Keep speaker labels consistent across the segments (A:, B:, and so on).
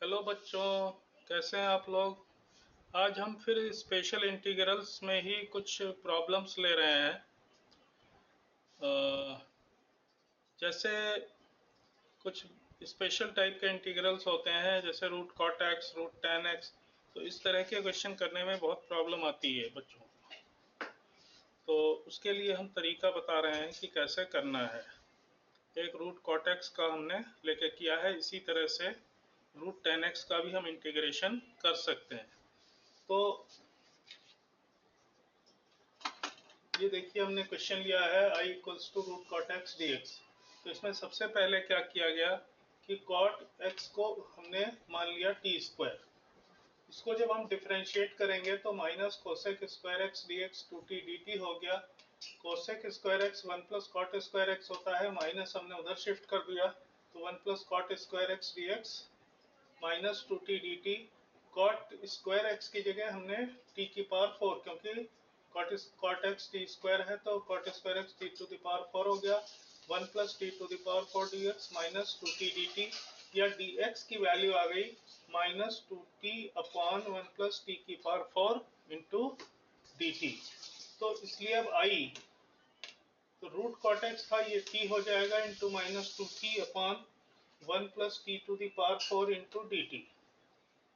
A: Hello बच्चों, कैसे हैं आप लोग। आज हम फिर स्पेशल इंटीग्रल्स में ही कुछ प्रॉब्लम्स ले रहे हैं। जैसे कुछ स्पेशल टाइप के इंटीग्रल्स होते हैं, जैसे root cot x, root tan x. तो इस तरह के क्वेश्चन करने में बहुत प्रॉब्लम आती है बच्चों को। तो उसके लिए हम तरीका बता रहे हैं कि कैसे करना है। एक रूट कॉट एक्स का हमने लेके किया है, इसी तरह से रूट टेन एक्स का भी हम इंटीग्रेशन कर सकते हैं। तो ये देखिए, हमने क्वेश्चन लिया है i equals to root cot x d x. तो इसमें सबसे पहले क्या किया गया कि कॉट एक्स को हमने मान लिया टी स्क्वायर। इसको जब हम डिफरेंशिएट करेंगे तो minus cosec square x d x two t d t हो गया। Cosec square x one plus cot square x होता है, माइनस हमने उधर शिफ्ट कर दिया तो one plus cot square x d x minus two t d t. Cot square x की जगह हमने टी की पावर 4, क्योंकि कॉट एक्स टी स्क्वायर है तो cot square x t to the power 4 हो गया। 1 plus t to the power 4 d x minus two t d t, या डी एक्स की वैल्यू आ गई minus two t upon 1 plus t की power 4 into d t. तो इसलिए अब आई, तो रूट कॉट एक्स था, ये टी हो जाएगा into minus two t upon 1 plus t to the power 4 into d t,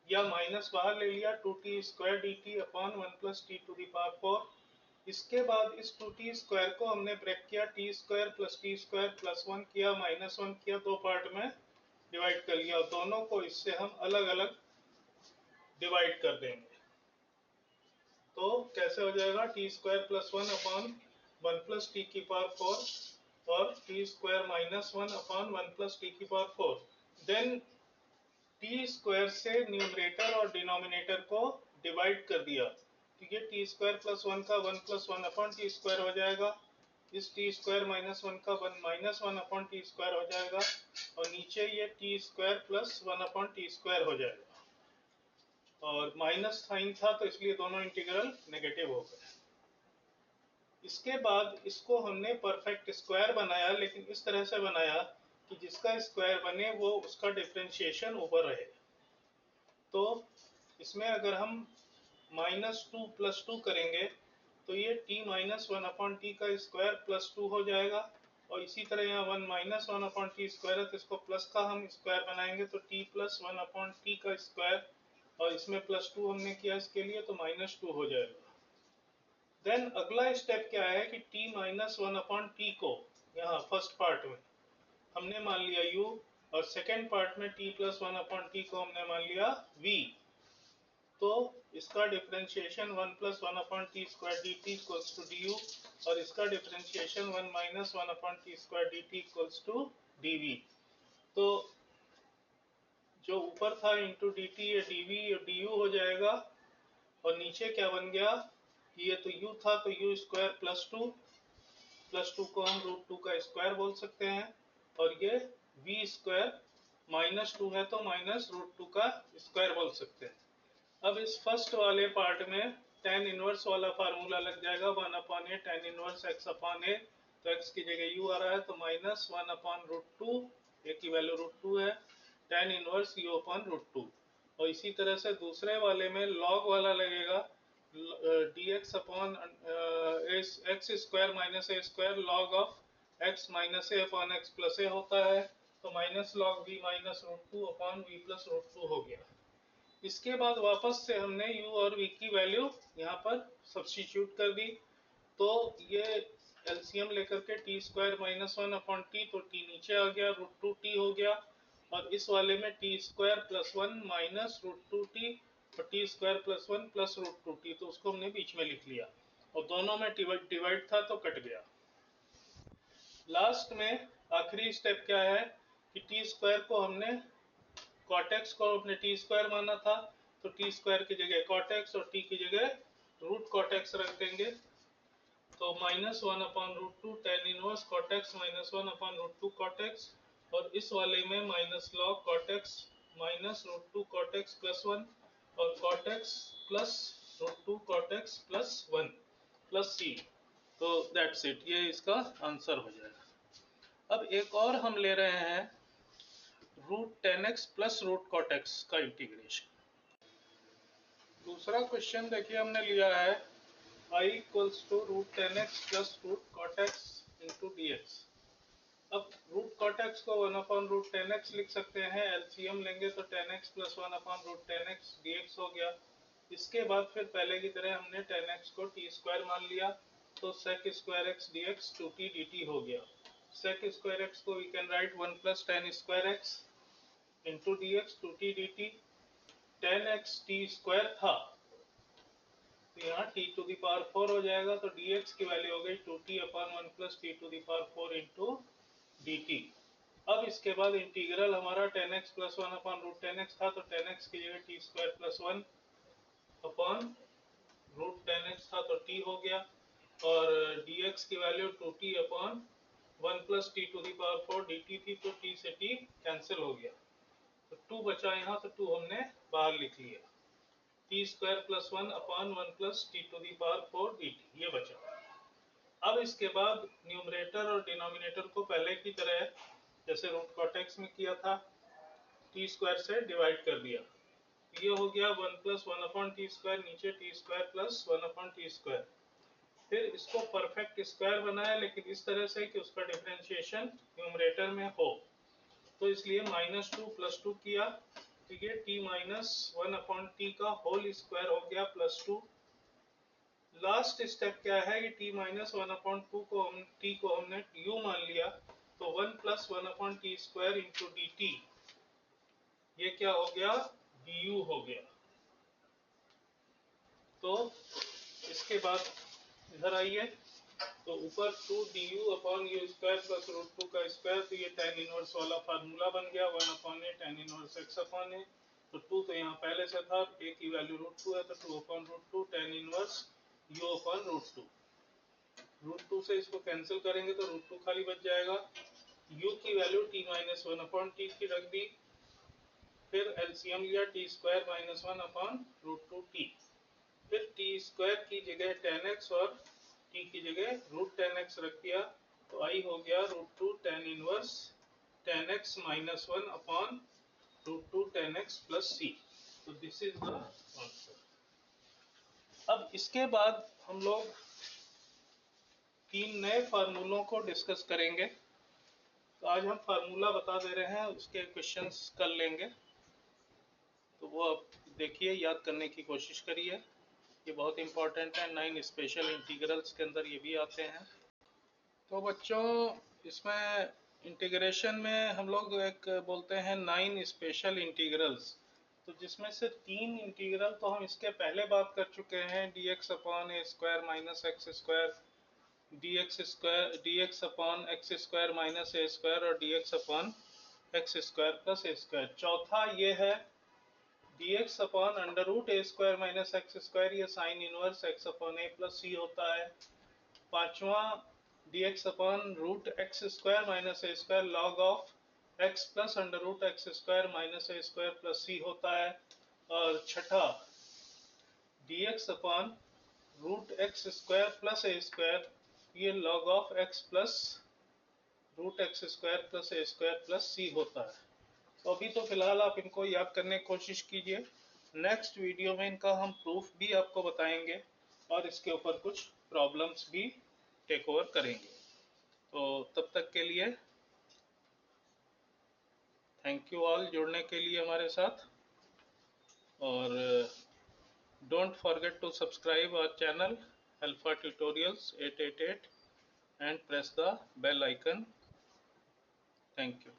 A: या माइनस बाहर ले लिया two t square d t upon 1 plus t to the power 4। इसके बाद इस टू टी स्क्वायर को हमने ब्रेक किया, टी स्क्वायर प्लस 1 किया माइनस 1 किया, दो पार्ट में डिवाइड कर लिया और दोनों को इससे हम अलग अलग डिवाइड कर देंगे। तो कैसे हो जाएगा, T square plus 1 upon 1 plus t की पावर 4 और T square minus 1 upon 1 plus t की पावर 4। देन टी स्क्वायर से न्यूमरेटर और डिनोमिनेटर को डिवाइड कर दिया, तो ये टी स्क्वायर प्लस 1 का 1 प्लस 1 अपॉन टी स्क्वायर हो जाएगा। इस टी स्क्वायर माइनस 1 का 1 माइनस 1 अपॉन टी स्क्वायर हो जाएगा, और नीचे ये T square plus 1 upon t square हो जाएगा। और माइनस साइन था तो इसलिए दोनों इंटीग्रल नेगेटिव हो गए। इसके बाद इसको हमने परफेक्ट स्क्वायर बनाया, लेकिन इस तरह से बनाया कि जिसका स्क्वायर बने वो उसका डिफरेंशिएशन ऊपर रहे। तो इसमें अगर हम माइनस टू प्लस टू करेंगे तो ये टी माइनस 1 अपॉन टी का स्क्वायर प्लस 2 हो जाएगा, और इसी तरह यहाँ 1 माइनस 1 अपॉन टी स्क्वायर है तो इसको प्लस का हम स्क्वायर बनाएंगे तो टी प्लस 1 अपॉन टी का स्क्वायर, और इसमें प्लस 2 हमने किया इसके लिए तो माइनस 2 हो जाएगा। देन अगला स्टेप क्या है कि t माइनस 1 अपॉन टी को यहाँ फर्स्ट पार्ट में हमने मान लिया u, और सेकेंड पार्ट में t प्लस 1 अपॉन टी को हमने मान लिया v। तो इसका differentiation 1 plus 1 upon t square d t equals to d u, और इसका differentiation 1 minus 1 upon t square d t equals to d v. तो जो ऊपर था इंटू डी टी, ये डी वी और डी यू हो जाएगा, और नीचे क्या बन गया कि ये तो u था तो u स्क्वायर प्लस टू को हम रूट 2 का स्क्वायर बोल सकते हैं, और ये v स्क्वायर माइनस 2 है तो माइनस रूट 2 का स्क्वायर बोल सकते हैं। अब इस फर्स्ट वाले पार्ट में tan इनवर्स वाला फार्मूला लग जाएगा, 1 अपॉन ए tan इनवर्स x अपॉन ए। तो x की जगह u आ रहा है तो माइनस 1 अपॉन रूट 2, ए की वैल्यू रूट 2 है, tan inverse u upon root 2। और इसी तरह से दूसरे वाले में log वाला लगेगा, dx upon X square minus A square log of X minus A upon X plus A होता है, तो minus log V minus root 2 upon V plus root 2 हो गया। इसके बाद वापस से हमने u और v की वैल्यू यहाँ पर सब्स्टिट्यूट कर दी, तो ये एलसीएम लेकर के T square minus 1 upon T, तो टी नीचे आ गया, रूट 2 टी हो गया, और इस वाले में T square plus 1 minus root 2 T और T square plus 1 plus root 2 T, तो उसको हमने बीच में लिख लिया, और दोनों में डिवाइड था तो कट गया। लास्ट में आखिरी स्टेप क्या है कि टी स्क्वायर को हमने कॉट एक्स को अपने टी स्क्वायर माना था, तो टी स्क्वायर की जगह कॉट एक्स और टी की जगह रूट कॉट एक्स रख देंगे। तो minus 1 upon root 2 tan inverse cot X minus 1 upon root 2 cot X, और इस वाले में minus log cot X minus root 2 cot X plus 1, और cot X plus root 2 cot X plus 1 plus C. तो that's it, ये इसका answer हो जाएगा। अब एक और हम ले रहे हैं √10x प्लस √cot(x) का इंटीग्रेशन। दूसरा क्वेश्चन देखिए हमने लिया है I equals to √10x plus √cot(x) into dx। अब √cot(x) को 1/√10x लिख सकते हैं, एलसीएम लेंगे तो 10x प्लस 1/√10x dx हो गया। इसके बाद फिर पहले की तरह हमने 10x को t² मान लिया, तो sec² x dx 2t dt हो गया। sec² x को we can write 1 plus tan² x into dx 2t dt। 10x t² था तो यहाँ t⁴ हो जाएगा, तो dx की वैल्यू हो गई 2t/1 plus t⁴ into dt। अब इसके बाद इंटीग्रल हमारा 10x प्लस 1/√10x था, तो 10x की जगह t² प्लस 1/√10x था तो t हो गया, और dx की value 2t/1 plus t⁴ dt थी, तो t से t कैंसिल हो गया, तो 2 बचा यहाँ, तो 2 हमने बाहर लिख लिया। t² plus 1/1 plus t⁴ dt ये बचा। अब इसके बाद न्यूमरेटर और डिनोमिनेटर को पहले की तरह जैसे √cot(x) में किया था, t² से डिवाइड कर दिया, ये हो गया 1 प्लस 1/t², नीचे t² प्लस 1/t²। फिर इसको परफेक्ट स्क्वायर बनाया, लेकिन इस तरह से कि उसका डिफरेंशिएशन न्यूमरेटर में हो, तो इसलिए -2 प्लस 2 किया, तो ये t-1/t का होल स्क्वायर हो गया प्लस 2। लास्ट स्टेप क्या है कि t-1/2 को t को हमने u मान लिया, तो 1 प्लस 1/t² इंटू dt, ये क्या हो गया, du हो गया। तो इसके बाद इधर आइए, तो ऊपर 2du/u² प्लस √2 का स्क्वायर, तो ये tan इनवर्स वाला फार्मूला बन गया, 1/a tan इनवर्स x/a। तो 2 तो यहाँ पहले से था, a की वैल्यू √2 है, तो 2/√2 tan इनवर्स u/√2। √2 से इसको कैंसिल करेंगे तो √2 खाली बच जाएगा। u की वैल्यू t-1/t की रख दी, फिर एलसीएम लिया, t² - 1/√2t, फिर t² की जगह 10x और t की जगह √10x रख दिया, तो i हो गया √2 tan inverse 10x - 1/√2 10x plus c। तो दिस इज द आंसर। अब इसके बाद हम लोग 3 नए फार्मूलों को डिस्कस करेंगे। तो आज हम फार्मूला बता दे रहे हैं, उसके क्वेश्चंस कर लेंगे, तो वो आप देखिए, याद करने की कोशिश करिए, ये बहुत इंपॉर्टेंट है। 9 स्पेशल इंटीग्रल्स के अंदर ये भी आते हैं। तो बच्चों, इसमें इंटीग्रेशन में हम लोग एक बोलते हैं 9 स्पेशल इंटीग्रल्स, तो जिसमें से 3 इंटीग्रल तो हम इसके पहले बात कर चुके हैं, dx/a² minus x², dx/x² minus a² और dx/x² प्लस a²। चौथा ये है dx/√a² माइनस x², ये sine inverse x/a plus c होता है। पांचवा dx/√x² minus a² log of x plus √x² minus a² plus c होता है। और छठा dx/√x² प्लस a², ये log of x plus √x² plus a² plus c होता है। तो अभी तो फिलहाल आप इनको याद करने की कोशिश कीजिए, नेक्स्ट वीडियो में इनका हम प्रूफ भी आपको बताएंगे और इसके ऊपर कुछ प्रॉब्लम्स भी टेक ओवर करेंगे। तो तब तक के लिए थैंक यू ऑल जुड़ने के लिए हमारे साथ, और don't forget to subscribe our channel alpha tutorials 888 and press the bell icon. Thank you.